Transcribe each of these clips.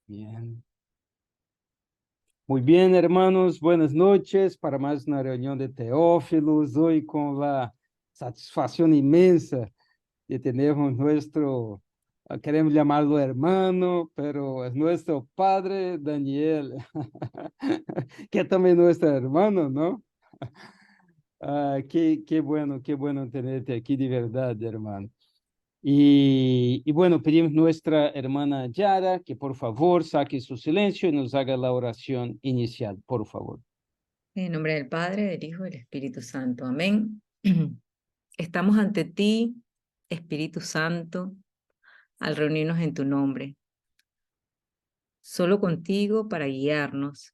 Bien. Muy bien, hermanos, buenas noches para más una reunión de Teófilos, hoy con la satisfacción inmensa de tener nuestro, queremos llamarlo hermano, pero es nuestro padre Daniel, que es también nuestro hermano, ¿no? Qué bueno tenerte aquí de verdad, hermano. Y bueno, pedimos a nuestra hermana Yara que por favor saque su silencio y nos haga la oración inicial, por favor. En nombre del Padre, del Hijo y del Espíritu Santo. Amén. Estamos ante ti, Espíritu Santo, al reunirnos en tu nombre, solo contigo para guiarnos.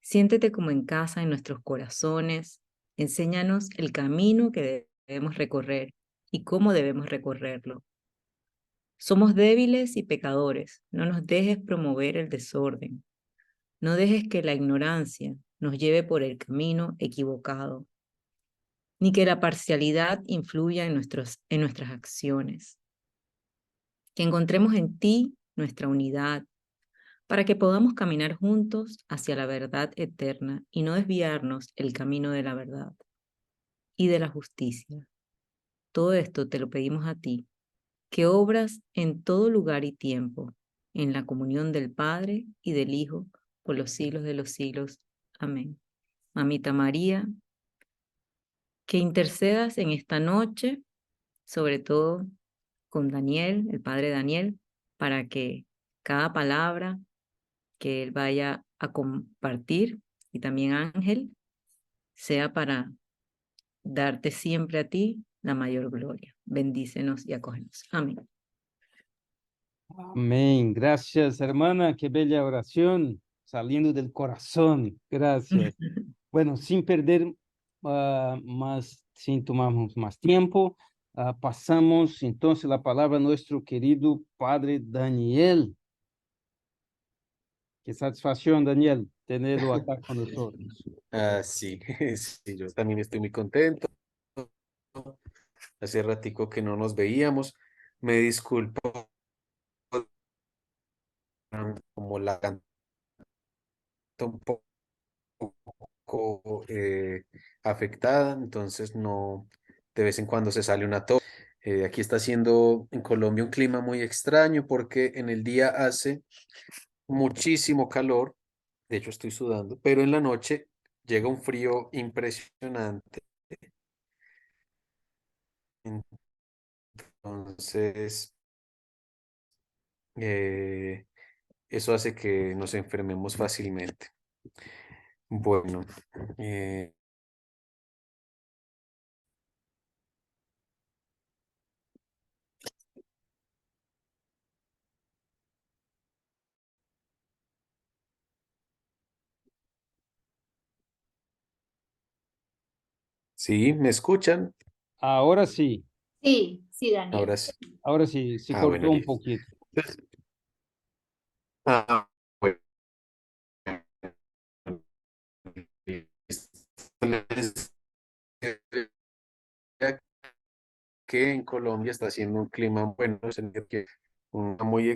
Siéntete como en casa en nuestros corazones. Enséñanos el camino que debemos recorrer y cómo debemos recorrerlo. Somos débiles y pecadores. No nos dejes promover el desorden. No dejes que la ignorancia nos lleve por el camino equivocado, ni que la parcialidad influya en nuestras acciones. Que encontremos en ti nuestra unidad, para que podamos caminar juntos hacia la verdad eterna y no desviarnos el camino de la verdad y de la justicia. Todo esto te lo pedimos a ti, que obras en todo lugar y tiempo, en la comunión del Padre y del Hijo, por los siglos de los siglos. Amén. Mamita María, que intercedas en esta noche, sobre todo con Daniel, el padre Daniel, para que cada palabra que él vaya a compartir, y también Ángel, sea para darte siempre a ti la mayor gloria. Bendícenos y acógenos. Amén. Amén. Gracias, hermana. Qué bella oración, saliendo del corazón. Gracias. Bueno, sin perder sin tomarnos más tiempo, pasamos entonces la palabra a nuestro querido padre Daniel. Qué satisfacción, Daniel, tenerlo acá con nosotros. Sí, sí, yo también estoy muy contento. Hace ratico que no nos veíamos. Me disculpo, como la garganta un poco afectada, entonces no, de vez en cuando se sale una tos. Aquí está haciendo en Colombia un clima muy extraño porque en el día hace muchísimo calor, de hecho estoy sudando, pero en la noche llega un frío impresionante. Entonces, eh, eso hace que nos enfermemos fácilmente. Bueno, eh, ¿sí? ¿Me escuchan? Ahora sí, Sí, sí, Daniel. Ahora sí. ahora sí, se Ah, cortó bueno, un listo. poquito. Ah, bueno. Listo. Les decía que en Colombia está haciendo un clima bueno, que muy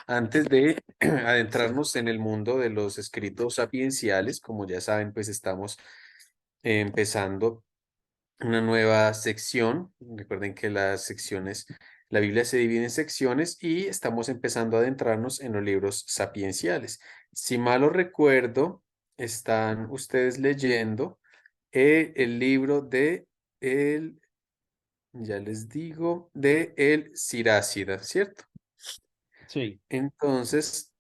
Antes de adentrarnos en el mundo de los escritos sapienciales, como ya saben, pues estamos empezando una nueva sección. Recuerden que las secciones, la Biblia se divide en secciones y estamos empezando a adentrarnos en los libros sapienciales. Si mal lo recuerdo, están ustedes leyendo el libro de el, ya les digo, de el Sirácida, ¿cierto? Sí. Entonces,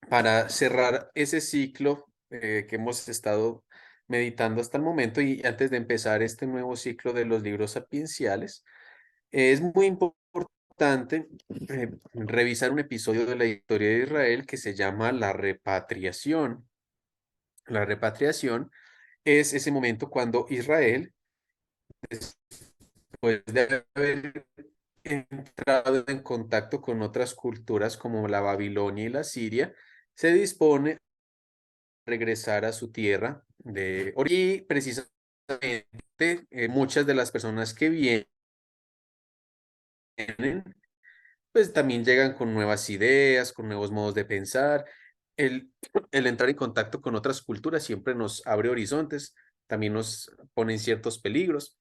para cerrar ese ciclo que hemos estado meditando hasta el momento y antes de empezar este nuevo ciclo de los libros sapienciales, es muy importante revisar un episodio de la historia de Israel que se llama la repatriación. La repatriación es ese momento cuando Israel, después de haber entrado en contacto con otras culturas como la Babilonia y la Siria, se dispone regresar a su tierra y precisamente muchas de las personas que vienen, pues también llegan con nuevas ideas, con nuevos modos de pensar. El, el entrar en contacto con otras culturas siempre nos abre horizontes, también nos pone en ciertos peligros.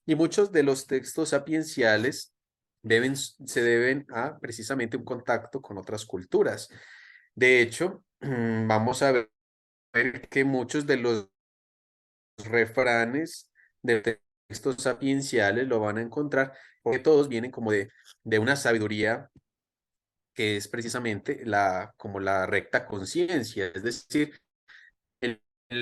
Y muchos de los textos sapienciales se deben a precisamente un contacto con otras culturas. De hecho, vamos a ver que muchos de los refranes de textos sapienciales lo van a encontrar, porque todos vienen como de una sabiduría que es precisamente como la recta conciencia, es decir, el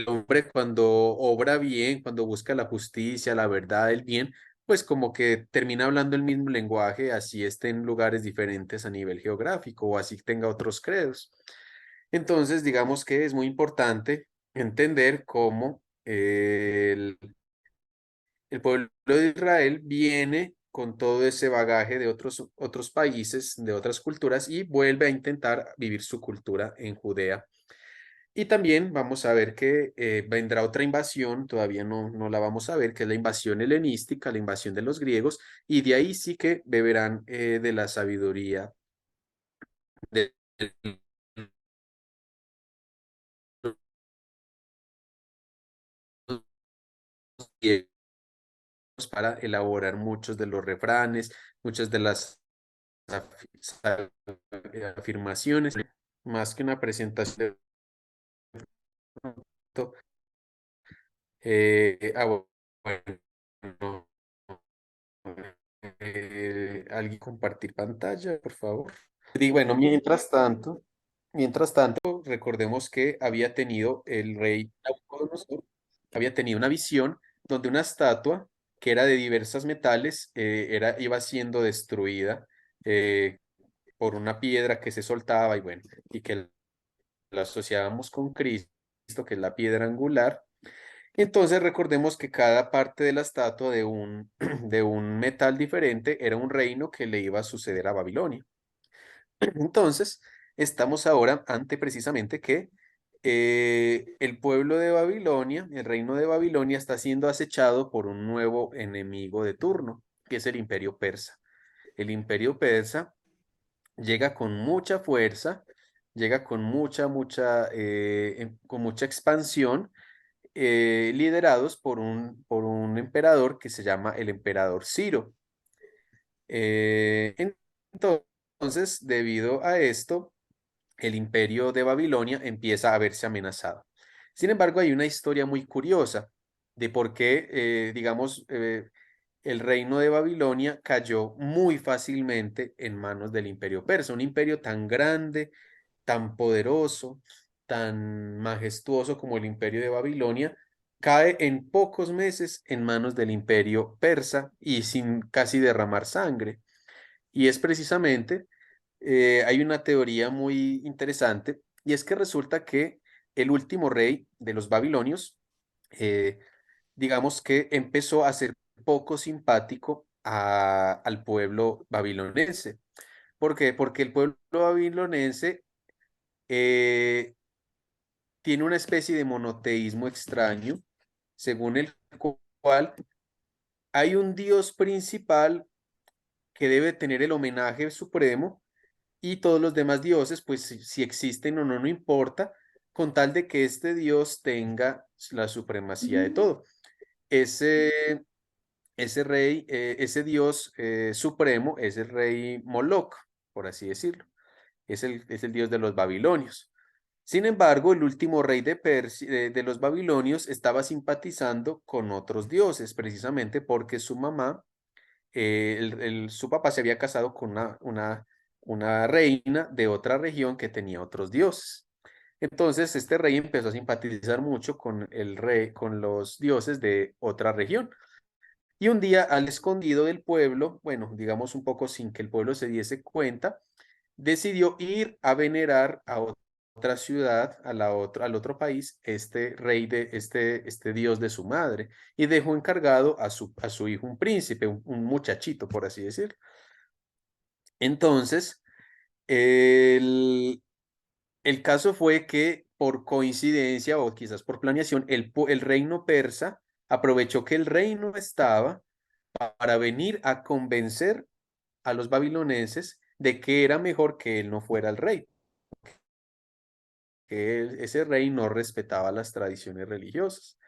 hombre cuando obra bien, cuando busca la justicia, la verdad, el bien, pues como que termina hablando el mismo lenguaje, así esté en lugares diferentes a nivel geográfico o así tenga otros credos. Entonces, digamos que es muy importante entender cómo el pueblo de Israel viene con todo ese bagaje de otros países, de otras culturas, y vuelve a intentar vivir su cultura en Judea. Y también vamos a ver que vendrá otra invasión, todavía no la vamos a ver, que es la invasión helenística, la invasión de los griegos, y de ahí sí que beberán de la sabiduría de los griegos para elaborar muchos de los refranes, muchas de las afirmaciones, más que una presentación de producto. Bueno, alguien compartir pantalla, por favor. Y bueno, mientras tanto, recordemos que había tenido el rey Nabucodonosor, había tenido una visión donde una estatua que era de diversos metales iba siendo destruida eh, por una piedra que se soltaba y bueno, y que la asociábamos con Cristo, que es la piedra angular. Entonces recordemos que cada parte de la estatua de un metal diferente era un reino que le iba a suceder a Babilonia. Entonces, estamos ahora ante precisamente que el pueblo de Babilonia, el reino de Babilonia, está siendo acechado por un nuevo enemigo de turno, que es el imperio persa. El imperio persa llega con mucha fuerza, llega con con mucha expansión, liderados por un emperador que se llama el emperador Ciro. Eh, entonces, debido a esto, el imperio de Babilonia empieza a verse amenazado. Sin embargo, hay una historia muy curiosa de por qué, digamos, el reino de Babilonia cayó muy fácilmente en manos del imperio persa, un imperio tan grande, tan poderoso, tan majestuoso como el imperio de Babilonia, cae en pocos meses en manos del imperio persa y sin casi derramar sangre. Y es precisamente, hay una teoría muy interesante, y es que resulta que el último rey de los babilonios, eh, digamos que empezó a ser poco simpático al pueblo babilonense. ¿Por qué? Porque el pueblo babilonense eh, tiene una especie de monoteísmo extraño, según el cual hay un dios principal que debe tener el homenaje supremo y todos los demás dioses, pues si existen o no, no importa, con tal de que este dios tenga la supremacía de todo. Ese, ese rey, ese dios supremo es el rey Moloch, por así decirlo. Es el dios de los babilonios. Sin embargo, el último rey de los babilonios estaba simpatizando con otros dioses, precisamente porque su mamá, su papá se había casado con una reina de otra región que tenía otros dioses. Entonces, este rey empezó a simpatizar mucho con el rey, con los dioses de otra región. Y un día, al escondido del pueblo, bueno, digamos un poco sin que el pueblo se diese cuenta, decidió ir a venerar a otra ciudad, al otro país, este rey este dios de su madre, y dejó encargado a su hijo un príncipe, un muchachito, por así decirlo. Entonces, el, el caso fue que por coincidencia o quizás por planeación, el reino persa aprovechó que el rey no estaba para venir a convencer a los babilonenses de que era mejor que él no fuera el rey, que ese rey no respetaba las tradiciones religiosas.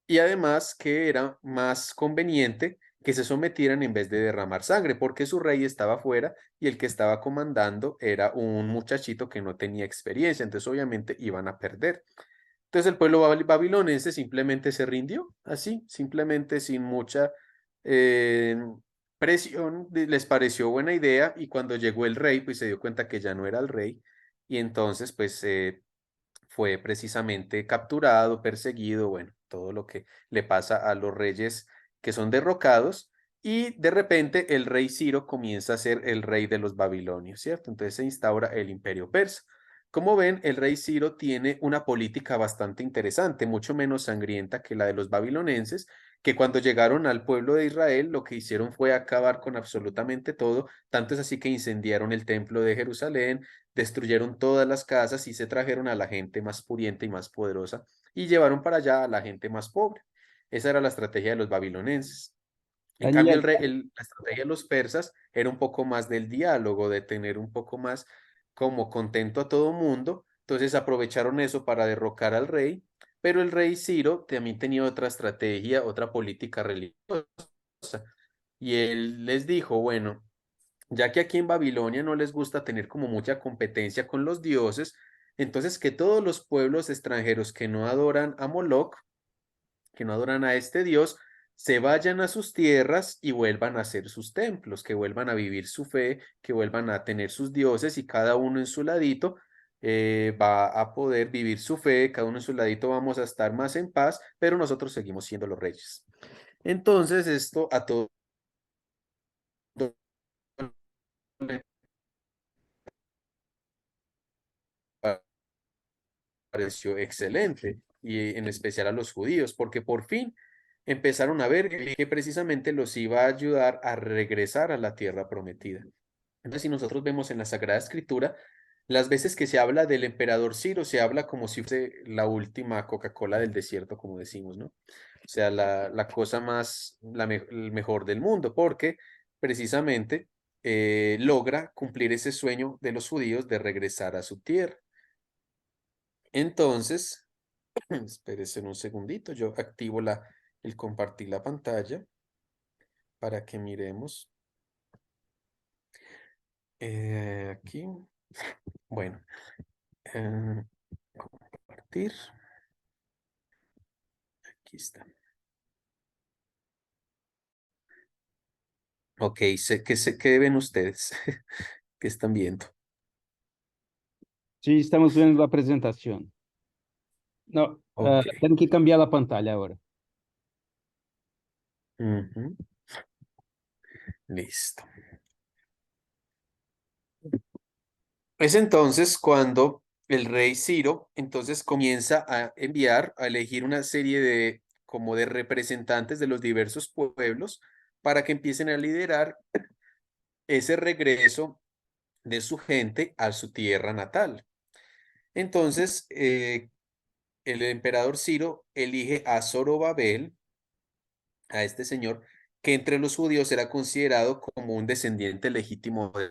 Y además que era más conveniente que se sometieran en vez de derramar sangre, porque su rey estaba fuera y el que estaba comandando era un muchachito que no tenía experiencia, entonces obviamente iban a perder. Entonces el pueblo babilonense simplemente se rindió, así, simplemente sin mucha eh, presión, les pareció buena idea y cuando llegó el rey, pues se dio cuenta que ya no era el rey y entonces pues fue precisamente capturado, perseguido, bueno, todo lo que le pasa a los reyes que son derrocados, y de repente el rey Ciro comienza a ser el rey de los babilonios, ¿cierto? Entonces se instaura el imperio persa. Como ven, el rey Ciro tiene una política bastante interesante, mucho menos sangrienta que la de los babilonenses, que cuando llegaron al pueblo de Israel lo que hicieron fue acabar con absolutamente todo, tanto es así que incendiaron el templo de Jerusalén, destruyeron todas las casas y se trajeron a la gente más pudiente y más poderosa y llevaron para allá a la gente más pobre. Esa era la estrategia de los babilonenses. En cambio, Daniel, la estrategia de los persas era un poco más del diálogo, de tener un poco más como contento a todo mundo. Entonces aprovecharon eso para derrocar al rey, pero el rey Ciro también tenía otra estrategia, otra política religiosa. Y él les dijo, bueno, ya que aquí en Babilonia no les gusta tener como mucha competencia con los dioses, entonces que todos los pueblos extranjeros que no adoran a Moloch, que no adoran a este dios, se vayan a sus tierras y vuelvan a hacer sus templos, que vuelvan a vivir su fe, que vuelvan a tener sus dioses y cada uno en su ladito va a poder vivir su fe, cada uno en su ladito vamos a estar más en paz, pero nosotros seguimos siendo los reyes. Entonces esto a todos les pareció excelente, y en especial a los judíos, porque por fin empezaron a ver que precisamente los iba a ayudar a regresar a la tierra prometida. Entonces, si nosotros vemos en la Sagrada Escritura, las veces que se habla del emperador Ciro, se habla como si fuese la última Coca-Cola del desierto, como decimos, ¿no? O sea, la cosa más, el mejor del mundo, porque precisamente logra cumplir ese sueño de los judíos de regresar a su tierra. Entonces, espérese un segundito, yo activo el compartir la pantalla para que miremos. Aquí, bueno, eh, compartir, aquí está. Ok, ¿qué ven ustedes? ¿Qué están viendo? sí, estamos viendo la presentación. No, Ok. tengo que cambiar la pantalla ahora. Ujú, listo. Es entonces cuando el rey Ciro entonces comienza a enviar, a elegir una serie de como de representantes de los diversos pueblos para que empiecen a liderar ese regreso de su gente a su tierra natal. Entonces, el emperador Ciro elige a Zorobabel, a este señor, que entre los judíos era considerado como un descendiente legítimo de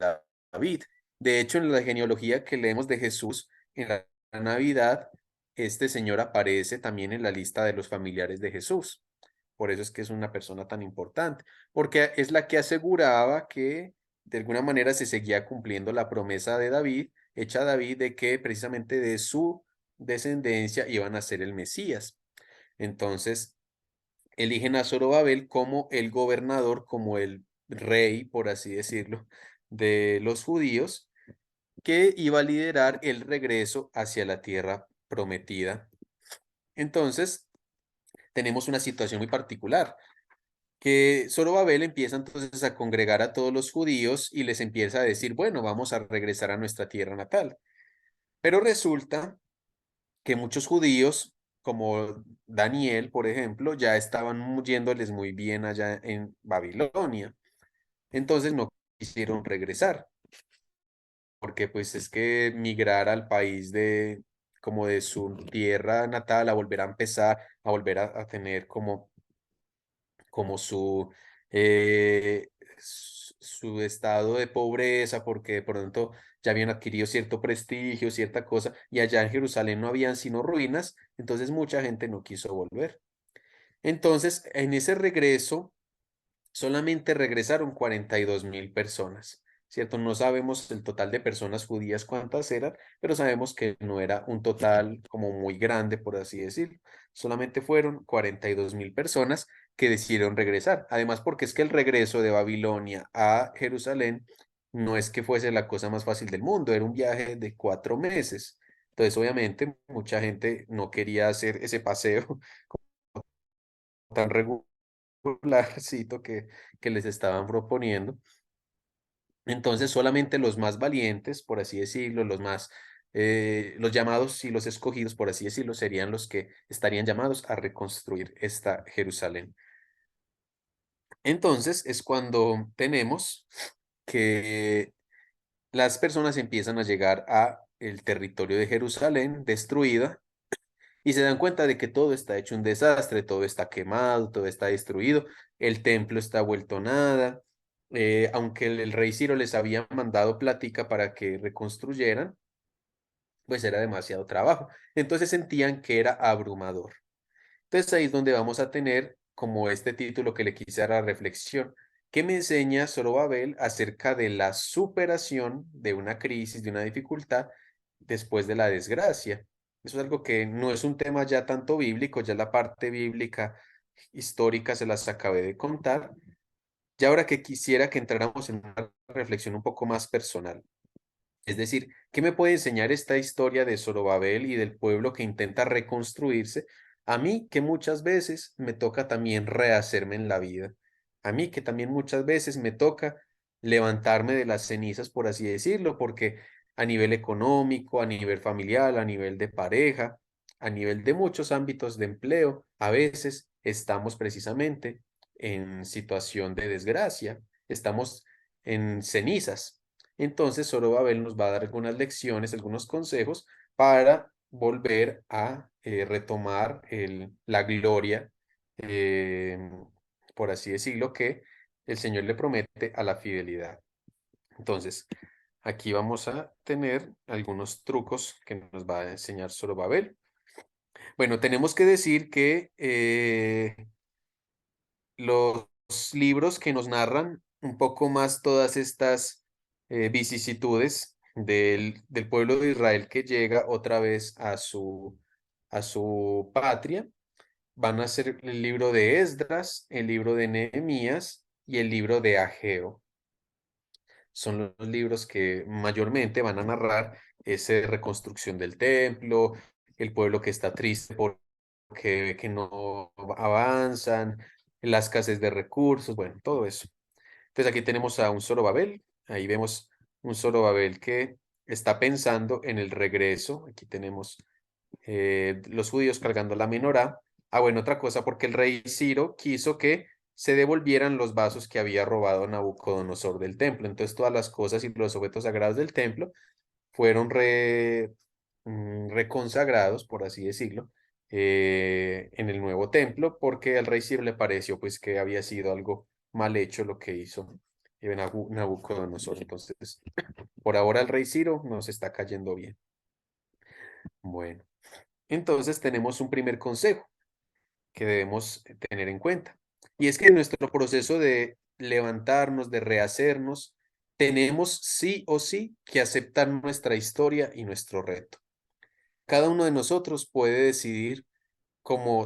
David. De hecho, en la genealogía que leemos de Jesús en la Navidad, este señor aparece también en la lista de los familiares de Jesús. Por eso es que es una persona tan importante, porque es la que aseguraba que de alguna manera se seguía cumpliendo la promesa de David, hecha a David, de que precisamente de su descendencia iban a ser el Mesías. Entonces, eligen a Zorobabel como el gobernador, como el rey, por así decirlo, de los judíos, que iba a liderar el regreso hacia la tierra prometida. Entonces, tenemos una situación muy particular, que Zorobabel empieza entonces a congregar a todos los judíos y les empieza a decir, bueno, vamos a regresar a nuestra tierra natal. Pero resulta que muchos judíos, como Daniel, por ejemplo, ya estaban yéndoles muy bien allá en Babilonia. Entonces no quisieron regresar, porque pues es que migrar al país como de su tierra natal, a volver a empezar, a volver a tener como su estado de pobreza, porque de pronto ya habían adquirido cierto prestigio, cierta cosa, y allá en Jerusalén no habían sino ruinas, entonces mucha gente no quiso volver. Entonces, en ese regreso, solamente regresaron 42.000 personas, ¿cierto? No sabemos el total de personas judías cuántas eran, pero sabemos que no era un total como muy grande, por así decirlo. Solamente fueron 42.000 personas que decidieron regresar. Además, porque es que el regreso de Babilonia a Jerusalén no es que fuese la cosa más fácil del mundo, era un viaje de 4 meses. Entonces, obviamente, mucha gente no quería hacer ese paseo tan regularcito que les estaban proponiendo. Entonces solamente los más valientes, por así decirlo, los llamados y los escogidos, por así decirlo, serían los que estarían llamados a reconstruir esta Jerusalén. Entonces es cuando tenemos que las personas empiezan a llegar a el territorio de Jerusalén destruida y se dan cuenta de que todo está hecho un desastre, todo está quemado, todo está destruido, el templo está vuelto nada, aunque el rey Ciro les había mandado plática para que reconstruyeran, pues era demasiado trabajo. Entonces sentían que era abrumador. Entonces ahí es donde vamos a tener como este título que le quise dar a reflexión. ¿Qué me enseña Zorobabel acerca de la superación de una crisis, de una dificultad después de la desgracia? Eso es algo que no es un tema ya tanto bíblico, ya la parte bíblica histórica se las acabé de contar. Y ahora que quisiera que entráramos en una reflexión un poco más personal. Es decir, ¿qué me puede enseñar esta historia de Zorobabel y del pueblo que intenta reconstruirse? A mí que muchas veces me toca también rehacerme en la vida. A mí que también muchas veces me toca levantarme de las cenizas, por así decirlo, porque a nivel económico, a nivel familiar, a nivel de pareja, a nivel de muchos ámbitos de empleo, a veces estamos precisamente en situación de desgracia, estamos en cenizas. Entonces, Zorobabel nos va a dar algunas lecciones, algunos consejos para volver a retomar la gloria, eh, por así decirlo, que el Señor le promete a la fidelidad. Entonces, aquí vamos a tener algunos trucos que nos va a enseñar Zorobabel. Bueno, tenemos que decir que los libros que nos narran un poco más todas estas vicisitudes del pueblo de Israel que llega otra vez a su patria, van a ser el libro de Esdras, el libro de Nehemías y el libro de Ageo. Son los libros que mayormente van a narrar esa reconstrucción del templo, el pueblo que está triste porque ve que no avanzan, la escasez de recursos, bueno, todo eso. Entonces aquí tenemos a un Zorobabel, ahí vemos un Zorobabel que está pensando en el regreso. Aquí tenemos los judíos cargando la menorá. Ah, bueno, otra cosa, porque el rey Ciro quiso que se devolvieran los vasos que había robado Nabucodonosor del templo. Entonces todas las cosas y los objetos sagrados del templo fueron reconsagrados, por así decirlo, en el nuevo templo, porque al rey Ciro le pareció pues que había sido algo mal hecho lo que hizo Nabucodonosor. Entonces, por ahora el rey Ciro nos está cayendo bien. Bueno, entonces tenemos un primer consejo que debemos tener en cuenta. Y es que en nuestro proceso de levantarnos, de rehacernos, tenemos sí o sí que aceptar nuestra historia y nuestro reto. Cada uno de nosotros puede decidir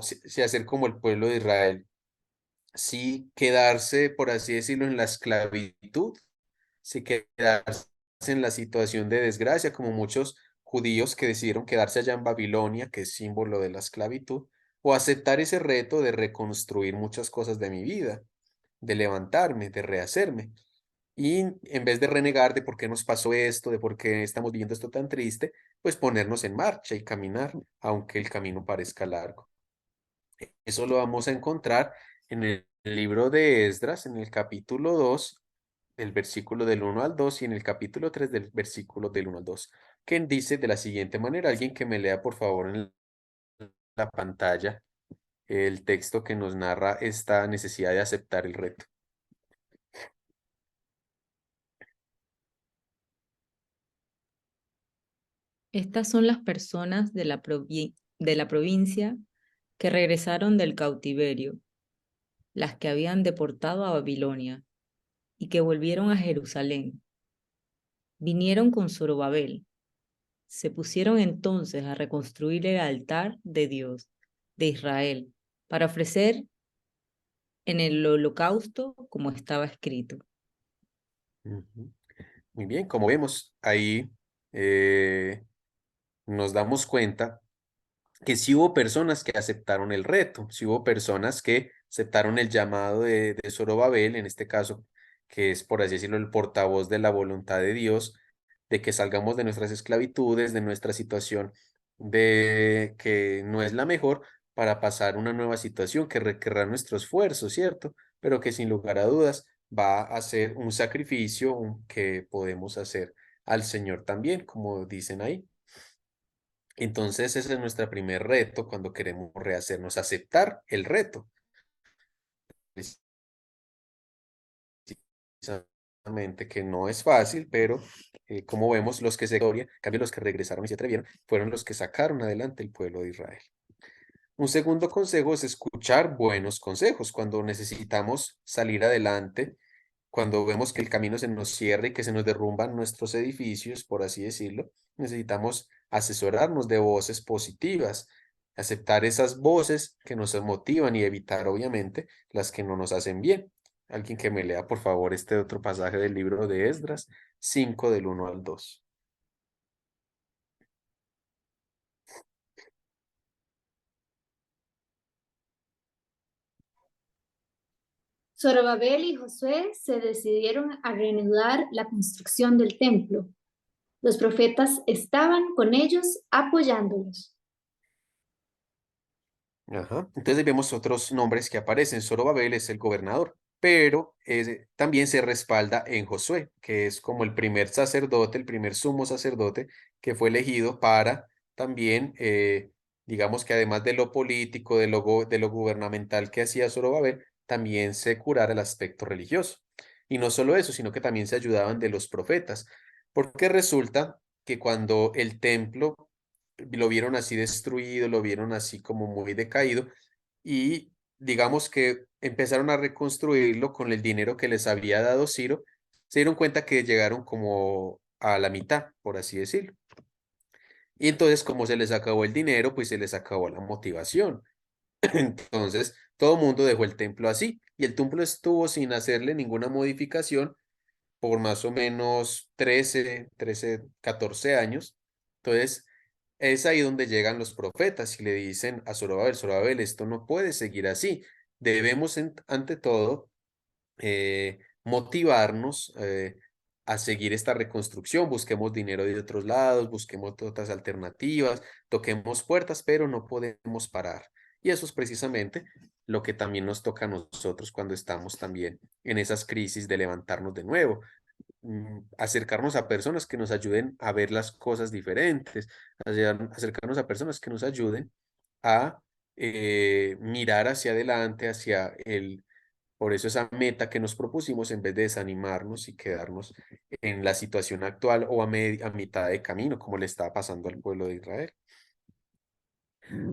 si hacer como el pueblo de Israel, si quedarse, por así decirlo, en la esclavitud, si quedarse en la situación de desgracia, como muchos judíos que decidieron quedarse allá en Babilonia, que es símbolo de la esclavitud, o aceptar ese reto de reconstruir muchas cosas de mi vida, de levantarme, de rehacerme. Y en vez de renegar de por qué nos pasó esto, de por qué estamos viviendo esto tan triste, pues ponernos en marcha y caminar, aunque el camino parezca largo. Eso lo vamos a encontrar en el libro de Esdras, en el capítulo 2, del versículo del 1 al 2, y en el capítulo 3 del versículo del 1 al 2. que dice de la siguiente manera. Alguien que me lea, por favor, en la pantalla el texto que nos narra esta necesidad de aceptar el reto. Estas son las personas de la provincia que regresaron del cautiverio, las que habían deportado a Babilonia y que volvieron a Jerusalén. Vinieron con Zorobabel. Se pusieron entonces a reconstruir el altar de Dios, de Israel, para ofrecer en el holocausto como estaba escrito. Ujú. Muy bien, como vemos ahí, nos damos cuenta que sí hubo personas que aceptaron el reto, sí hubo personas que aceptaron el llamado de Zorobabel, en este caso, que es, por así decirlo, el portavoz de la voluntad de Dios, de que salgamos de nuestras esclavitudes, de nuestra situación de que no es la mejor, para pasar una nueva situación que requerrá nuestro esfuerzo, ¿cierto? Pero que sin lugar a dudas va a ser un sacrificio que podemos hacer al Señor también, como dicen ahí. Entonces, ese es nuestro primer reto cuando queremos rehacernos, aceptar el reto. Precisamente que no es fácil, pero como vemos, los que se gloria, en cambio los que regresaron y se atrevieron, fueron los que sacaron adelante el pueblo de Israel. Un segundo consejo es escuchar buenos consejos cuando necesitamos salir adelante, cuando vemos que el camino se nos cierra y que se nos derrumban nuestros edificios, por así decirlo. Necesitamos asesorarnos de voces positivas, aceptar esas voces que nos motivan y evitar, obviamente, las que no nos hacen bien. Alguien que me lea, por favor, este otro pasaje del libro de Esdras, 5 del 1 al 2. Zorobabel y Josué se decidieron a reanudar la construcción del templo. Los profetas estaban con ellos apoyándolos. Ajá. Entonces vemos otros nombres que aparecen. Zorobabel es el gobernador, pero también se respalda en Josué, que es como el primer sacerdote, el primer sumo sacerdote que fue elegido para también, digamos que además de lo político, de lo gubernamental que hacía Zorobabel, también se curara el aspecto religioso. Y no solo eso, sino que también se ayudaban de los profetas, porque resulta que cuando el templo lo vieron así destruido, lo vieron así como muy decaído y digamos que empezaron a reconstruirlo con el dinero que les había dado Ciro, se dieron cuenta que llegaron como a la mitad, por así decirlo. Y entonces como se les acabó el dinero, pues se les acabó la motivación. Entonces todo el mundo dejó el templo así y el templo estuvo sin hacerle ninguna modificación por más o menos 14 años. Entonces, es ahí donde llegan los profetas y le dicen a Zorobabel, Zorobabel, esto no puede seguir así. Debemos, ante todo, motivarnos a seguir esta reconstrucción. Busquemos dinero de otros lados, busquemos otras alternativas, toquemos puertas, pero no podemos parar. Y eso es precisamente lo que también nos toca a nosotros cuando estamos también en esas crisis de levantarnos de nuevo, acercarnos a personas que nos ayuden a ver las cosas diferentes, acercarnos a personas que nos ayuden a mirar hacia adelante, por eso esa meta que nos propusimos en vez de desanimarnos y quedarnos en la situación actual o a mitad de camino, como le estaba pasando al pueblo de Israel.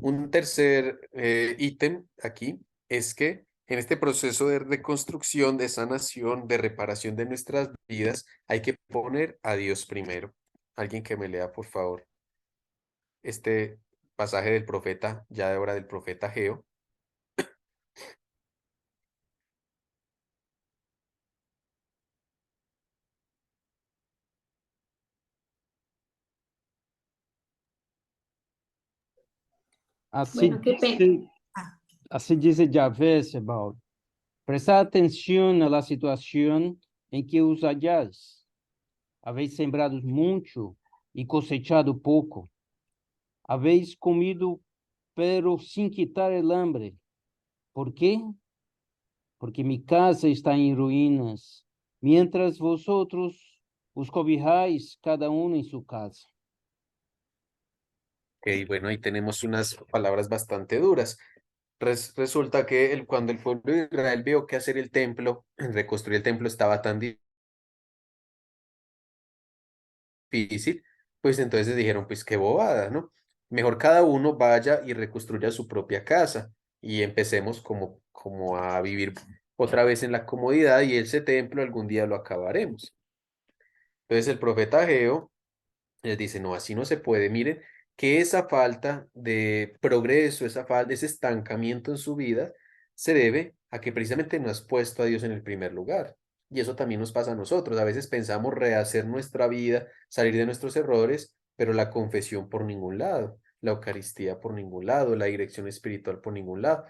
Un tercer ítem aquí es que en este proceso de reconstrucción, de sanación, de reparación de nuestras vidas, hay que poner a Dios primero. Alguien que me lea, por favor, este pasaje del profeta, ya de hora del profeta Geo. Así Bueno, qué pena. dice, así dice Yahvé, Sebald. Prestad atención a la situación en que os halláis. Habéis sembrado mucho y cosechado poco. Habéis comido, pero sin quitar el hambre. ¿Por qué? Porque mi casa está en ruinas, mientras vosotros os cobijáis cada uno en su casa. Ok, bueno, ahí tenemos unas palabras bastante duras. Resulta que cuando el pueblo de Israel vio que hacer el templo, reconstruir el templo estaba tan difícil, pues entonces dijeron, pues qué bobada, ¿no? Mejor cada uno vaya y reconstruya su propia casa y empecemos como a vivir otra vez en la comodidad y ese templo algún día lo acabaremos. Entonces el profeta Ageo les dice, no, así no se puede. Miren que esa falta de progreso, ese estancamiento en su vida, se debe a que precisamente no has puesto a Dios en el primer lugar. Y eso también nos pasa a nosotros. A veces pensamos rehacer nuestra vida, salir de nuestros errores, pero la confesión por ningún lado, la Eucaristía por ningún lado, la dirección espiritual por ningún lado.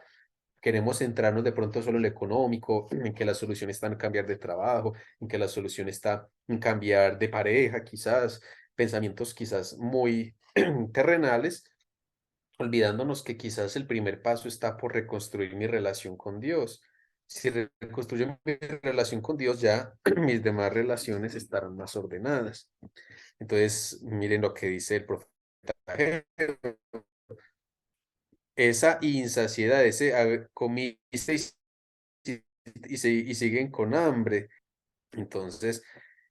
Queremos centrarnos de pronto solo en lo económico, en que la solución está en cambiar de trabajo, en que la solución está en cambiar de pareja, quizás, pensamientos quizás muy terrenales, olvidándonos que quizás el primer paso está por reconstruir mi relación con Dios. Si reconstruyo mi relación con Dios, ya mis demás relaciones estarán más ordenadas. Entonces, miren lo que dice el profeta. Esa insaciedad, ese comiste y siguen con hambre. Entonces,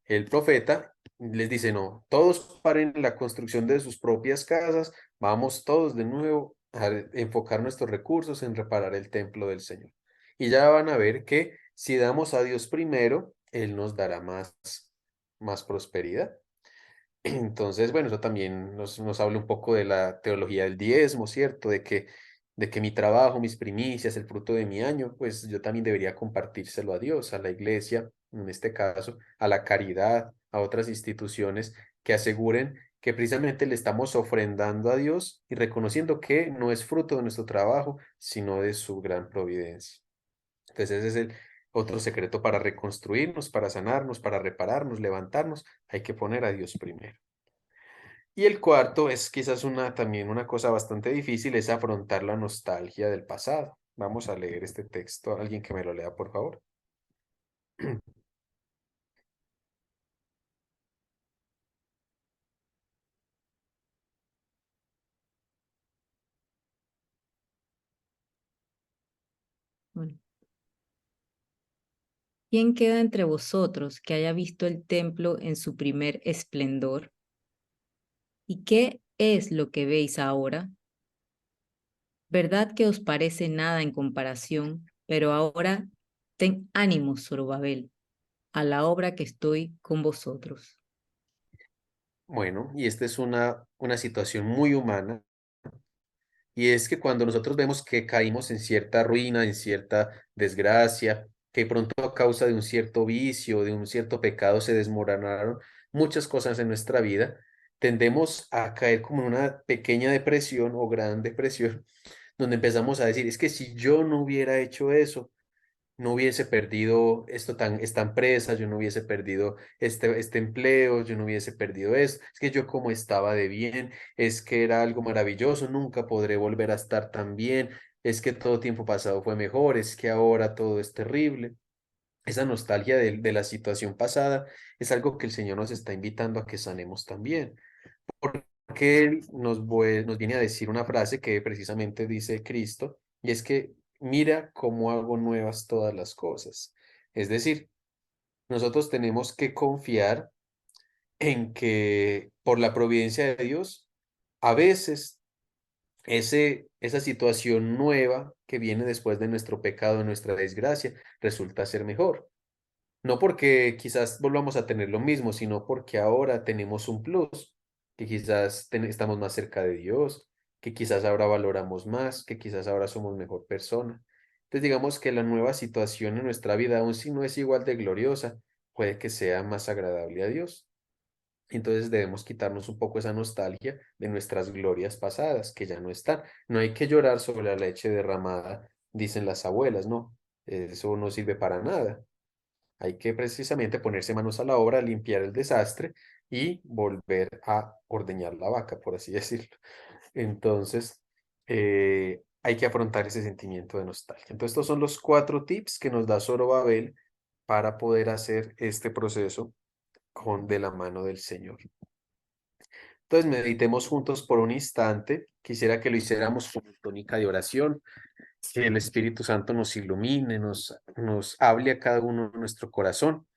el profeta les dice, no, todos paren la construcción de sus propias casas, vamos todos de nuevo a enfocar nuestros recursos en reparar el templo del Señor. Y ya van a ver que si damos a Dios primero, Él nos dará más prosperidad. Entonces, bueno, eso también nos habla un poco de la teología del diezmo, ¿cierto? De que mi trabajo, mis primicias, el fruto de mi año, pues yo también debería compartírselo a Dios, a la iglesia, en este caso, a la caridad, a otras instituciones que aseguren que precisamente le estamos ofrendando a Dios y reconociendo que no es fruto de nuestro trabajo, sino de su gran providencia. Entonces, ese es el otro secreto para reconstruirnos, para sanarnos, para repararnos, levantarnos. Hay que poner a Dios primero. Y el cuarto es quizás también una cosa bastante difícil, es afrontar la nostalgia del pasado. Vamos a leer este texto. Alguien que me lo lea, por favor. Bueno. ¿Quién queda entre vosotros que haya visto el templo en su primer esplendor? ¿Y qué es lo que veis ahora? ¿Verdad que os parece nada en comparación? Pero ahora ten ánimo, Zorobabel, a la obra que estoy con vosotros. Bueno, y esta es una situación muy humana. Y es que cuando nosotros vemos que caímos en cierta ruina, en cierta desgracia, que pronto a causa de un cierto vicio, de un cierto pecado se desmoronaron muchas cosas en nuestra vida, tendemos a caer como en una pequeña depresión o gran depresión, donde empezamos a decir, es que si yo no hubiera hecho eso, no hubiese perdido esta empresa, yo no hubiese perdido este empleo, yo no hubiese perdido esto, es que yo como estaba de bien, es que era algo maravilloso, nunca podré volver a estar tan bien, es que todo tiempo pasado fue mejor, es que ahora todo es terrible. Esa nostalgia de la situación pasada es algo que el Señor nos está invitando a que sanemos también, porque Él nos viene a decir una frase que precisamente dice Cristo, y es que mira cómo hago nuevas todas las cosas. Es decir, nosotros tenemos que confiar en que por la providencia de Dios, a veces esa situación nueva que viene después de nuestro pecado, de nuestra desgracia, resulta ser mejor. No porque quizás volvamos a tener lo mismo, sino porque ahora tenemos un plus, que quizás estamos más cerca de Dios, que quizás ahora valoramos más, que quizás ahora somos mejor persona. Entonces digamos que la nueva situación en nuestra vida, aun si no es igual de gloriosa, puede que sea más agradable a Dios. Entonces debemos quitarnos un poco esa nostalgia de nuestras glorias pasadas, que ya no están. No hay que llorar sobre la leche derramada, dicen las abuelas, no, eso no sirve para nada. Hay que precisamente ponerse manos a la obra, limpiar el desastre y volver a ordeñar la vaca, por así decirlo. Entonces, hay que afrontar ese sentimiento de nostalgia. Entonces, estos son los 4 tips que nos da Zorobabel para poder hacer este proceso de la mano del Señor. Entonces meditemos juntos por un instante. Quisiera que lo hiciéramos con tónica de oración, que el Espíritu Santo nos ilumine, nos hable a cada uno de nuestro corazón,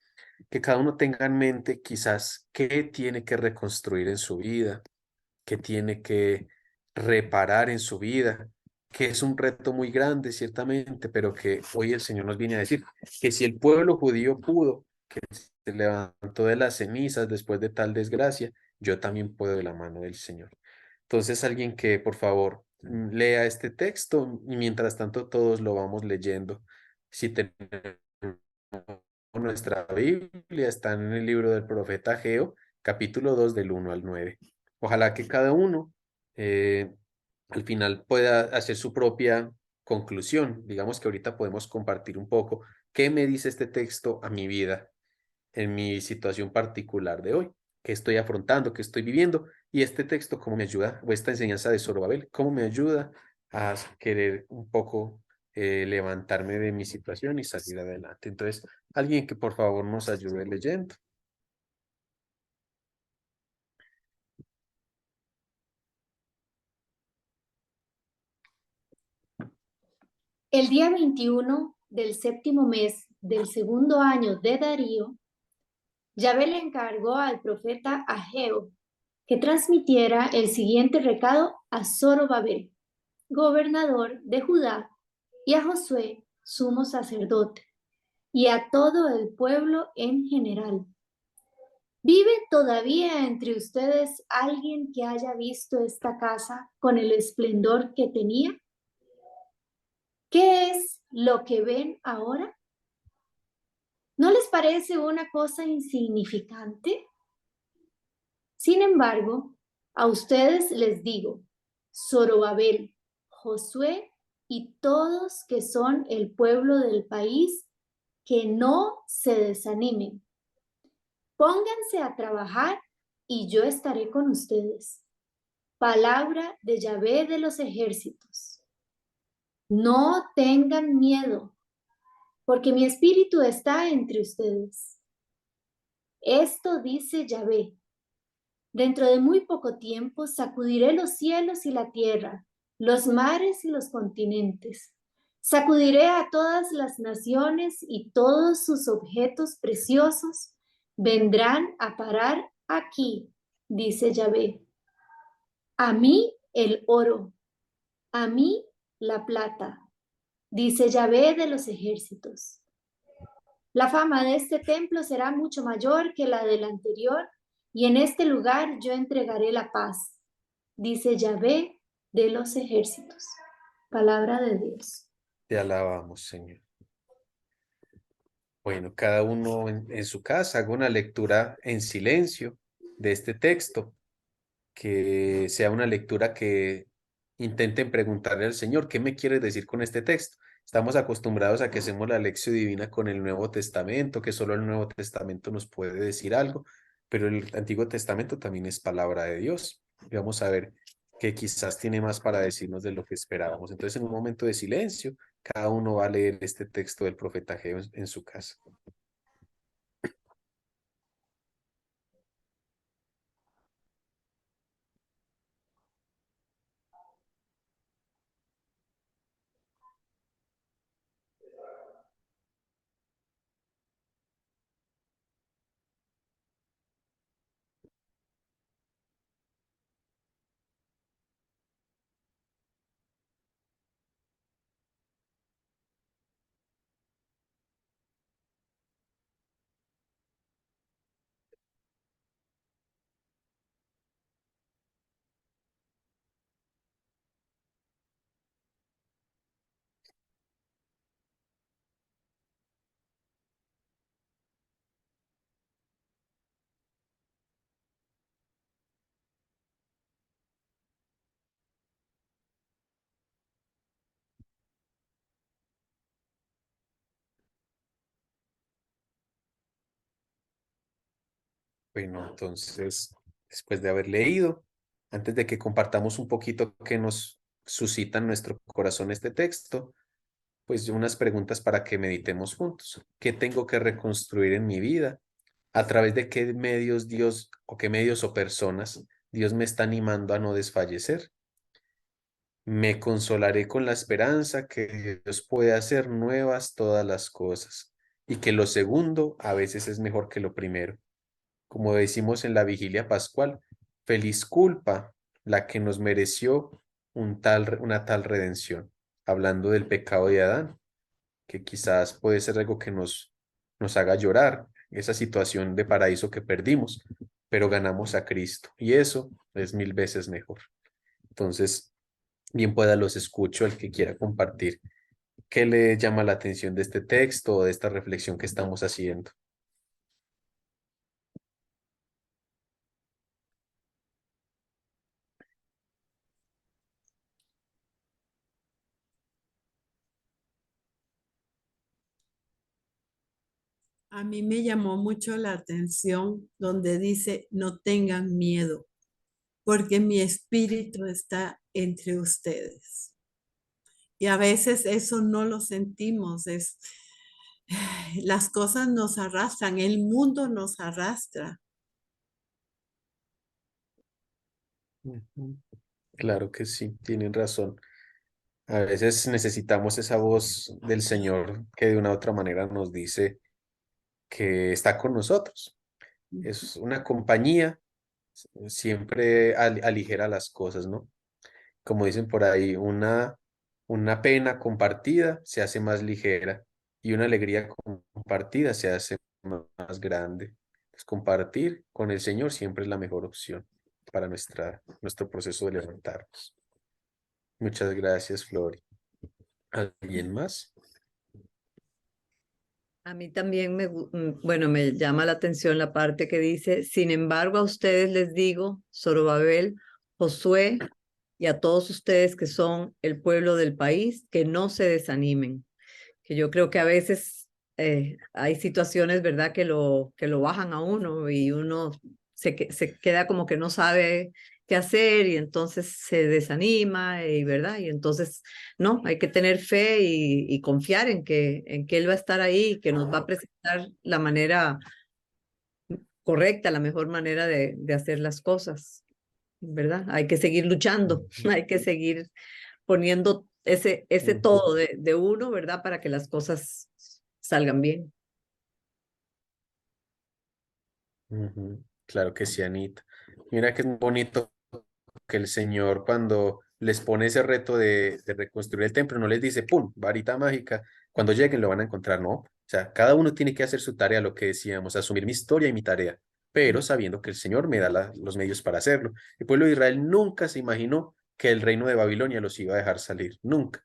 que cada uno tenga en mente quizás qué tiene que reconstruir en su vida, qué tiene que reparar en su vida, que es un reto muy grande, ciertamente, pero que hoy el Señor nos viene a decir que si el pueblo judío pudo, que se levantó de las cenizas después de tal desgracia, yo también puedo de la mano del Señor. Entonces, alguien que por favor lea este texto y mientras tanto todos lo vamos leyendo. Si tenemos nuestra Biblia, está en el libro del profeta Ageo, capítulo 2 del 1 al 9. Ojalá que cada uno al final pueda hacer su propia conclusión. Digamos que ahorita podemos compartir un poco qué me dice este texto a mi vida, en mi situación particular de hoy, qué estoy afrontando, qué estoy viviendo, y este texto cómo me ayuda, o esta enseñanza de Zorobabel, cómo me ayuda a querer un poco levantarme de mi situación y salir adelante. Entonces, alguien que por favor nos ayude leyendo. El día 21 del séptimo mes del segundo año de Darío, Yahvé le encargó al profeta Ageo que transmitiera el siguiente recado a Zorobabel, gobernador de Judá, y a Josué, sumo sacerdote, y a todo el pueblo en general. ¿Vive todavía entre ustedes alguien que haya visto esta casa con el esplendor que tenía? ¿Qué es lo que ven ahora? ¿No les parece una cosa insignificante? Sin embargo, a ustedes les digo, Zorobabel, Josué y todos que son el pueblo del país, que no se desanimen. Pónganse a trabajar y yo estaré con ustedes. Palabra de Yahvé de los ejércitos. No tengan miedo, porque mi espíritu está entre ustedes. Esto dice Yahvé. Dentro de muy poco tiempo sacudiré los cielos y la tierra, los mares y los continentes. Sacudiré a todas las naciones y todos sus objetos preciosos vendrán a parar aquí, dice Yahvé. A mí el oro, a mí la plata, dice Yahvé de los ejércitos. La fama de este templo será mucho mayor que la del anterior, y en este lugar yo entregaré la paz, dice Yahvé de los ejércitos. Palabra de Dios. Te alabamos, Señor. Bueno, cada uno en su casa haga una lectura en silencio de este texto, que sea una lectura que intenten preguntarle al Señor, ¿qué me quieres decir con este texto? Estamos acostumbrados a que hacemos la lección divina con el Nuevo Testamento, que solo el Nuevo Testamento nos puede decir algo, pero el Antiguo Testamento también es palabra de Dios. Y vamos a ver que quizás tiene más para decirnos de lo que esperábamos. Entonces, en un momento de silencio, cada uno va a leer este texto del profeta Ageo en su casa. Bueno, entonces, después de haber leído, antes de que compartamos un poquito que nos suscita en nuestro corazón este texto, pues unas preguntas para que meditemos juntos. ¿Qué tengo que reconstruir en mi vida? ¿A través de qué medios Dios o qué medios o personas Dios me está animando a no desfallecer. Me consolaré con la esperanza que Dios puede hacer nuevas todas las cosas y que lo segundo a veces es mejor que lo primero. Como decimos en la vigilia pascual, feliz culpa la que nos mereció una tal redención. Hablando del pecado de Adán, que quizás puede ser algo que nos haga llorar, esa situación de paraíso que perdimos, pero ganamos a Cristo y eso es 1000 veces mejor. Entonces, bien pueda los escucho el que quiera compartir. ¿Qué le llama la atención de este texto o de esta reflexión que estamos haciendo? A mí me llamó mucho la atención donde dice, no tengan miedo, porque mi espíritu está entre ustedes. Y a veces eso no lo sentimos, las cosas nos arrastran, el mundo nos arrastra. Ujú. Claro que sí, tienen razón. A veces necesitamos esa voz del Señor que de una u otra manera nos dice que está con nosotros. Es una compañía, siempre aligera las cosas, ¿no? Como dicen por ahí, una pena compartida se hace más ligera y una alegría compartida se hace más grande. Pues compartir con el Señor siempre es la mejor opción para nuestro proceso de levantarnos. Muchas gracias, Flori. ¿Alguien más? A mí también bueno, me llama la atención la parte que dice, sin embargo, a ustedes les digo, Zorobabel, Josué y a todos ustedes que son el pueblo del país, que no se desanimen. Que yo creo que a veces hay situaciones, ¿verdad?, que lo bajan a uno y uno se queda como que no sabe qué hacer y entonces se desanima, y ¿verdad? Y entonces, no, hay que tener fe y confiar en que Él va a estar ahí y que nos va a presentar la manera correcta, la mejor manera de hacer las cosas, ¿verdad? Hay que seguir luchando, hay que seguir poniendo ese Ujú, todo de uno, ¿verdad? Para que las cosas salgan bien. ujú. Claro que sí, Anita. Mira que es bonito que el Señor cuando les pone ese reto de reconstruir el templo, no les dice, ¡pum!, varita mágica, cuando lleguen lo van a encontrar, no. O sea, cada uno tiene que hacer su tarea, lo que decíamos, asumir mi historia y mi tarea, pero sabiendo que el Señor me da los medios para hacerlo. El pueblo de Israel nunca se imaginó que el reino de Babilonia los iba a dejar salir, nunca.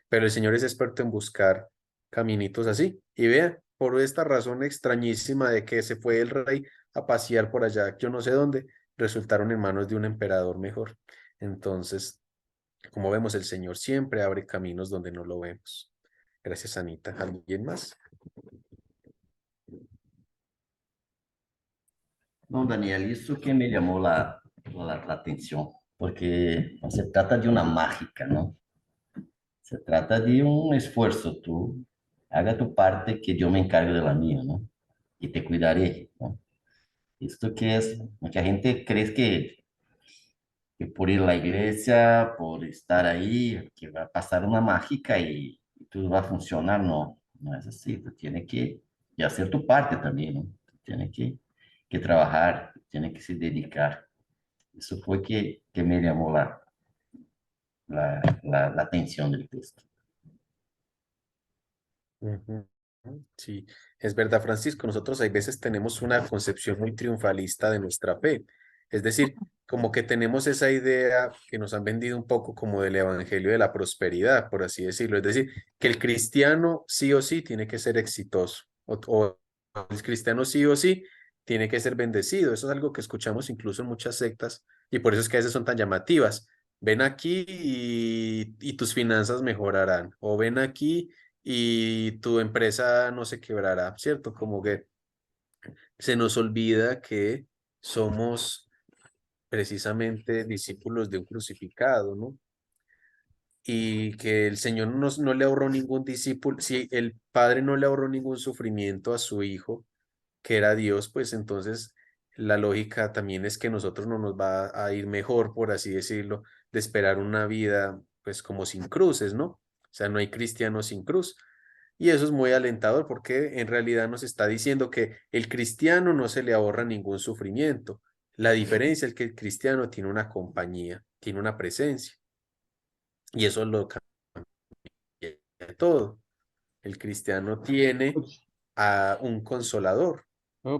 Pero el Señor es experto en buscar caminitos así. Y vean, por esta razón extrañísima de que se fue el rey a pasear por allá, yo no sé dónde, resultaron en manos de un emperador mejor. Entonces, como vemos, el Señor siempre abre caminos donde no lo vemos. Gracias, Anita. ¿Alguien más? No, Daniel, isso que me llamó la atención, porque no se trata de una mágica, ¿no? Se trata de un esfuerzo. Tú haga tu parte que yo me encargo de la mía, ¿no? Y te cuidaré, ¿no? Esto que es, mucha gente cree que por ir a la iglesia, por estar ahí, que va a pasar una mágica y todo va a funcionar. No, no es así. Tú tienes que y hacer tu parte también, ¿no? Tú tienes que trabajar, tienes que se dedicar. Eso fue que me llamó la atención del texto. Ujú. Sí, es verdad, Francisco. Nosotros hay veces tenemos una concepción muy triunfalista de nuestra fe. Es decir, como que tenemos esa idea que nos han vendido un poco como del evangelio de la prosperidad, por así decirlo. Es decir, que el cristiano sí o sí tiene que ser exitoso o el cristiano sí o sí tiene que ser bendecido. Eso es algo que escuchamos incluso en muchas sectas y por eso es que a veces son tan llamativas. Ven aquí y tus finanzas mejorarán. O ven aquí y tu empresa no se quebrará, ¿cierto? Como que se nos olvida que somos precisamente discípulos de un crucificado, ¿no? Y que el Señor no le ahorró ningún discípulo, si el Padre no le ahorró ningún sufrimiento a su Hijo, que era Dios, pues entonces la lógica también es que nosotros no nos va a ir mejor, por así decirlo, de esperar una vida pues como sin cruces, ¿no? O sea, no hay cristiano sin cruz. Y eso es muy alentador porque en realidad nos está diciendo que el cristiano no se le ahorra ningún sufrimiento. La diferencia es que el cristiano tiene una compañía, tiene una presencia. Y eso lo cambia todo. El cristiano tiene Ups, a un consolador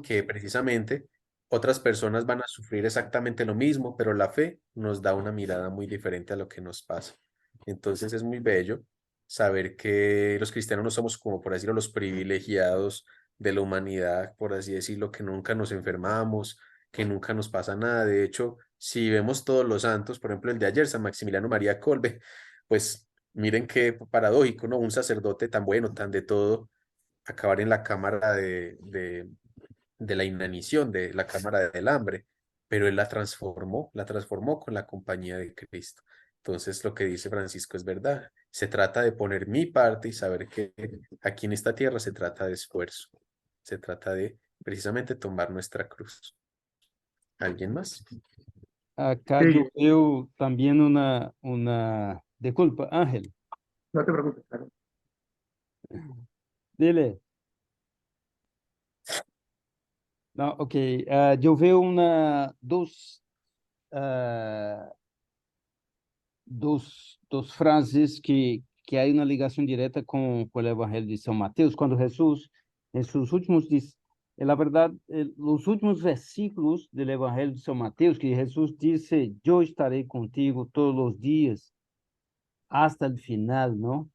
que ups. precisamente otras personas van a sufrir exactamente lo mismo, pero la fe nos da una mirada muy diferente a lo que nos pasa. Entonces es muy bello saber que los cristianos no somos como, por decirlo, los privilegiados de la humanidad, por así decirlo, que nunca nos enfermamos, que nunca nos pasa nada. De hecho, si vemos todos los santos, por ejemplo, el de ayer, San Maximiliano María Kolbe, pues miren qué paradójico, ¿no? Un sacerdote tan bueno, tan de todo, acabar en la cámara de la inanición, de la cámara del hambre, pero él la transformó con la compañía de Cristo. Entonces lo que dice Francisco es verdad. Se trata de poner mi parte y saber que aquí en esta tierra se trata de esfuerzo. Se trata de precisamente tomar nuestra cruz. ¿Alguien más? Acá Sí, yo veo también disculpa, Ángel, no te preocupes, claro. dile. No, ok, yo veo ah, dos frases que hay una ligación directa con el Evangelio de San Mateo, cuando Jesús, en sus últimos, la verdad, los últimos versículos del Evangelio de San Mateo, que Jesús dice, yo estaré contigo todos los días hasta el final, ¿no?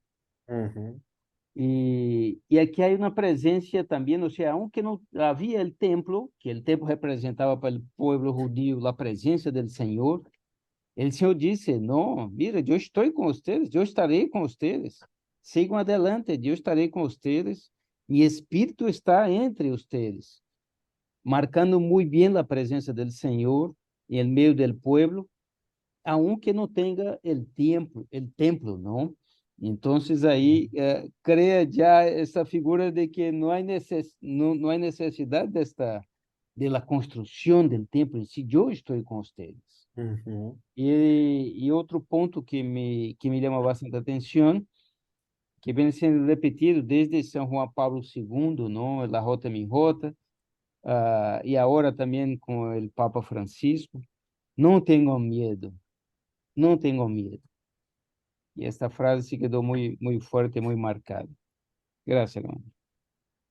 Ujú, Y aquí hay una presencia también, o sea, aunque no había el templo, que el templo representaba para el pueblo judío la presencia del Señor, el Señor dice, no, mira, yo estoy con ustedes, yo estaré con ustedes. Sigan adelante, yo estaré con ustedes. Mi espíritu está entre ustedes, marcando muy bien la presencia del Señor en el medio del pueblo, aunque no tenga el templo, ¿no? Entonces ahí crea ya esa figura de que no hay necesidad de la construcción del templo en sí, yo estoy con ustedes. ujú. Y otro punto que me llama bastante atención, que viene siendo repetido desde San Juan Pablo II, ¿no? La Rota Mi Rota, y ahora también con el Papa Francisco, no tengo miedo, no tengo miedo. Y esta frase se quedó muy, muy fuerte, muy marcada. Gracias, hermano.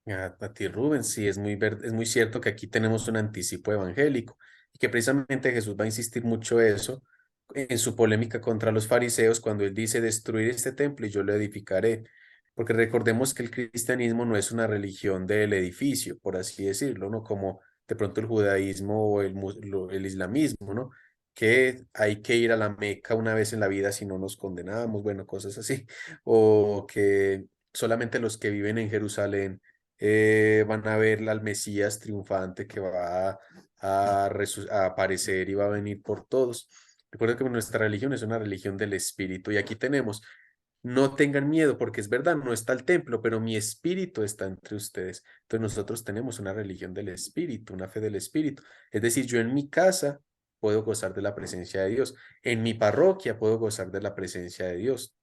A ti, Rubén, sí, es muy cierto que aquí tenemos un anticipo evangélico y que precisamente Jesús va a insistir mucho eso en su polémica contra los fariseos cuando él dice destruir este templo y yo lo edificaré. Porque recordemos que el cristianismo no es una religión del edificio, por así decirlo, ¿no? Como de pronto el judaísmo o el islamismo, ¿no? Que hay que ir a la Meca una vez en la vida si no nos condenamos, bueno, cosas así. O que solamente los que viven en Jerusalén van a ver al Mesías triunfante que va a aparecer y va a venir por todos. Recuerda que nuestra religión es una religión del espíritu y aquí tenemos, no tengan miedo porque es verdad, no está el templo, pero mi espíritu está entre ustedes. Entonces nosotros tenemos una religión del espíritu, una fe del espíritu. Es decir, yo en mi casa puedo gozar de la presencia de Dios, en mi parroquia puedo gozar de la presencia de Dios.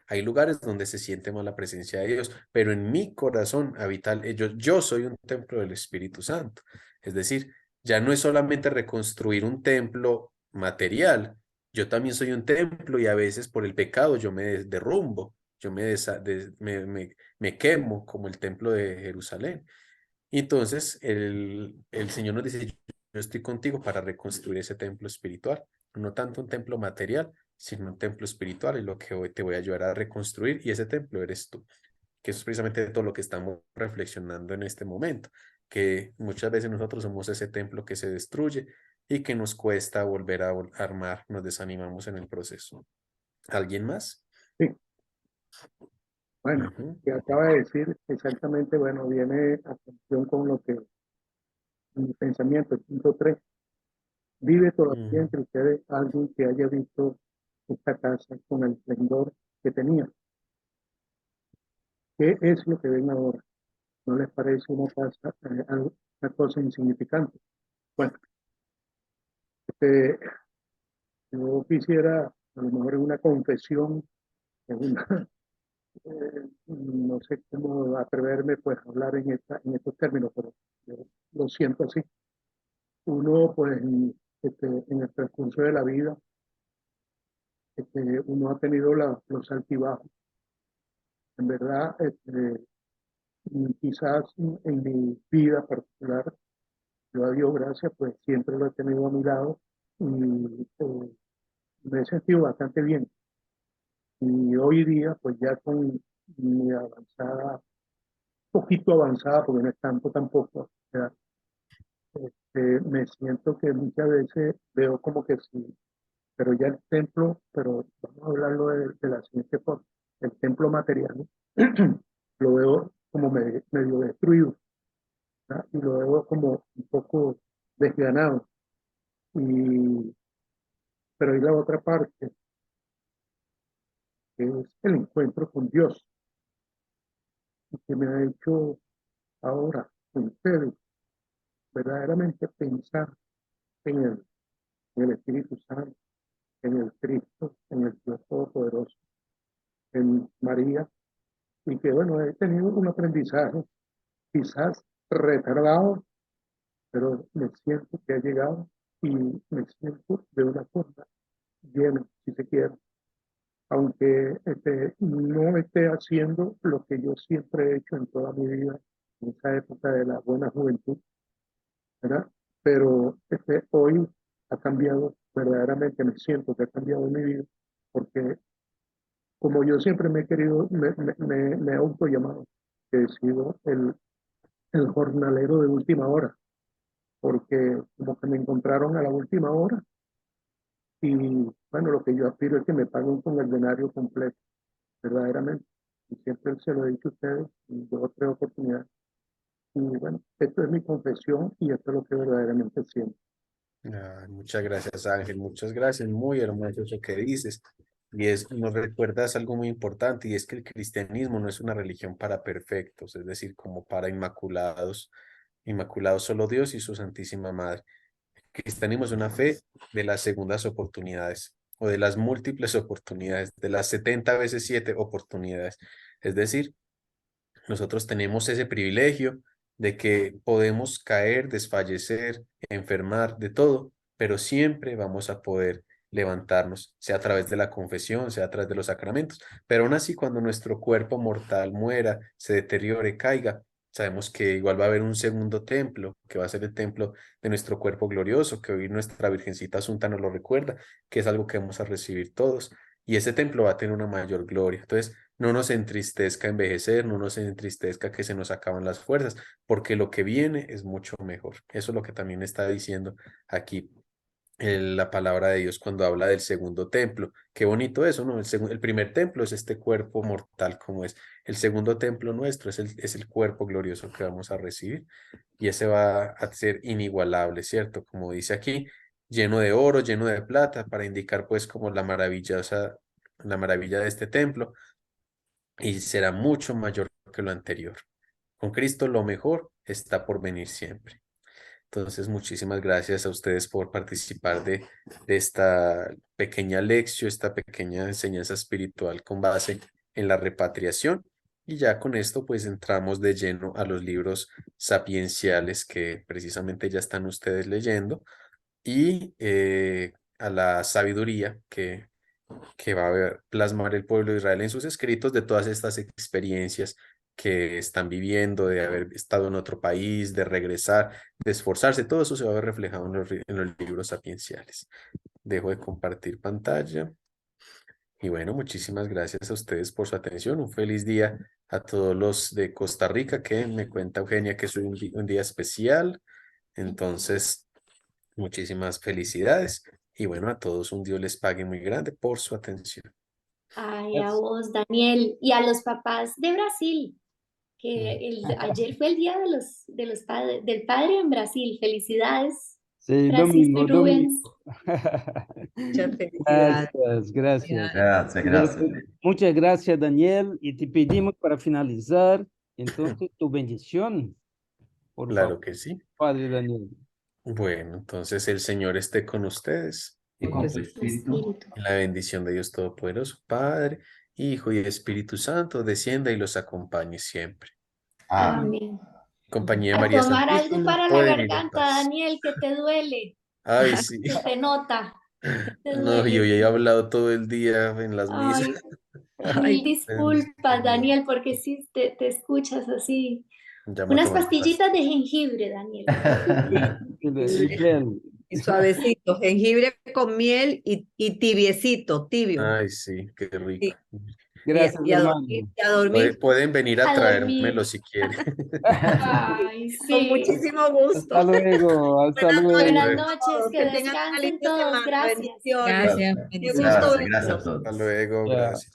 Hay lugares donde se siente más la presencia de Dios, pero en mi corazón habita yo soy un templo del Espíritu Santo. Es decir, ya no es solamente reconstruir un templo material, yo también soy un templo y a veces por el pecado yo me derrumbo, yo me quemo como el templo de Jerusalén. Y entonces el Señor nos dice, yo estoy contigo para reconstruir ese templo espiritual, no tanto un templo material, sino un templo espiritual, y lo que hoy te voy a ayudar a reconstruir, y ese templo eres tú, que eso es precisamente todo lo que estamos reflexionando en este momento, que muchas veces nosotros somos ese templo que se destruye y que nos cuesta volver a armar, nos desanimamos en el proceso. ¿Alguien más? Sí, bueno, Ujú, que acaba de decir exactamente, bueno, viene a función con lo que en mi pensamiento, el punto 3, vive todavía ujú. entre ustedes alguien que haya visto esta casa con el esplendor que tenía. ¿Qué es lo que ven ahora? ¿No les parece una cosa insignificante? Bueno, este, yo quisiera, a lo mejor en una confesión, en una, no sé cómo atreverme pues a hablar en estos términos, pero yo lo siento así. Uno pues en el transcurso de la vida, uno ha tenido los altibajos. En verdad, quizás en mi vida particular, yo a Dios gracias, pues siempre lo he tenido a mi lado y me he sentido bastante bien. Y hoy día, pues ya con mi avanzada, poquito avanzada, porque no es tanto tampoco, o sea, me siento que muchas veces veo como que sí, pero ya el templo, pero vamos a hablarlo de la siguiente forma, el templo material, ¿no? Lo veo como medio destruido, ¿verdad? Y lo veo como un poco desganado. Y, pero hay la otra parte, que es el encuentro con Dios, y que me ha hecho ahora, con ustedes, verdaderamente pensar en el Espíritu Santo, en el Cristo, en el Dios Todopoderoso, en María, y que bueno, he tenido un aprendizaje quizás retardado, pero me siento que ha llegado y me siento de una forma llena, si se quiere, aunque no esté haciendo lo que yo siempre he hecho en toda mi vida, en esa época de la buena juventud, ¿verdad? Pero hoy ha cambiado, verdaderamente me siento que ha cambiado mi vida, porque como yo siempre me he querido, me he autollamado, que he sido el jornalero de última hora, porque como que me encontraron a la última hora y bueno, lo que yo aspiro es que me paguen con el denario completo, verdaderamente. Y siempre se lo he dicho a ustedes en dos o tres oportunidades. Y bueno, esto es mi confesión y esto es lo que verdaderamente siento. Muchas gracias, Ángel, muchas gracias, muy hermoso eso que dices. Y nos recuerdas algo muy importante, y es que el cristianismo no es una religión para perfectos, es decir, como para inmaculados, inmaculados solo Dios y su Santísima Madre. El cristianismo es una fe de las segundas oportunidades, o de las múltiples oportunidades, de las 70 veces 7 oportunidades. Es decir, nosotros tenemos ese privilegio de que podemos caer, desfallecer, enfermar, de todo, pero siempre vamos a poder levantarnos, sea a través de la confesión, sea a través de los sacramentos. Pero aún así, cuando nuestro cuerpo mortal muera, se deteriore, caiga, sabemos que igual va a haber un segundo templo, que va a ser el templo de nuestro cuerpo glorioso, que hoy nuestra Virgencita Asunta nos lo recuerda, que es algo que vamos a recibir todos. Y ese templo va a tener una mayor gloria. Entonces, no nos entristezca envejecer, no nos entristezca que se nos acaban las fuerzas, porque lo que viene es mucho mejor. Eso es lo que también está diciendo aquí la palabra de Dios cuando habla del segundo templo. Qué bonito eso, ¿no? El primer templo es este cuerpo mortal como es. El segundo templo nuestro es el cuerpo glorioso que vamos a recibir, y ese va a ser inigualable, ¿cierto? Como dice aquí, lleno de oro, lleno de plata, para indicar pues como la maravilla de este templo, y será mucho mayor que lo anterior. Con Cristo lo mejor está por venir siempre. Entonces, muchísimas gracias a ustedes por participar de esta pequeña lección, esta pequeña enseñanza espiritual con base en la repatriación. Y ya con esto, pues entramos de lleno a los libros sapienciales que precisamente ya están ustedes leyendo, y a la sabiduría que va a plasmar el pueblo de Israel en sus escritos, de todas estas experiencias que están viviendo, de haber estado en otro país, de regresar, de esforzarse. Todo eso se va a ver reflejado en los libros sapienciales. Dejo de compartir pantalla. Y bueno, muchísimas gracias a ustedes por su atención. Un feliz día a todos los de Costa Rica, que me cuenta Eugenia que es un día especial. Entonces, muchísimas felicidades. Y bueno, a todos un Dios les pague muy grande por su atención. Ay, a vos, Daniel, y a los papás de Brasil, que ayer fue el día de los padres, del padre en Brasil. Felicidades, Sí, Francisco y domingo, Rubens. Muchas felicidades. Gracias. Gracias, gracias. Muchas gracias, Daniel. Y te pedimos para finalizar, entonces, tu bendición, por Claro favor, que sí. Padre Daniel. Bueno, entonces el Señor esté con ustedes. Y con tu Pues, espíritu. Espíritu. Y la bendición de Dios Todopoderoso, Padre, Hijo y Espíritu Santo, descienda y los acompañe siempre. Amén. Amén. Compañía de A María tomar algo Santísima, para la pueden ir en garganta, paz. Daniel, que te duele, Ay, sí. se te nota, te No, yo duele. ya he hablado todo el día en las misas. Ay, ay, mil disculpas, Daniel, porque sí te escuchas así. Llamo a Unas tomar pastillitas de jengibre, Daniel. Y miel. y suavecito, jengibre con miel y tibiecito, tibio. Ay, sí, qué rico. Sí, Gracias, y a hermano. dormir, y a dormir Pueden venir a A dormir. traérmelo si quieren. Ay, con sí. muchísimo gusto. Hasta luego, hasta Buenas luego. noches Buenas Bueno, noches, a todos, que que tengan una descansen linda todos. semana. Gracias. Bendiciones. Gracias, Gracias, Qué gusto gracias, verlos. gracias a hasta todos. luego, Ya. gracias.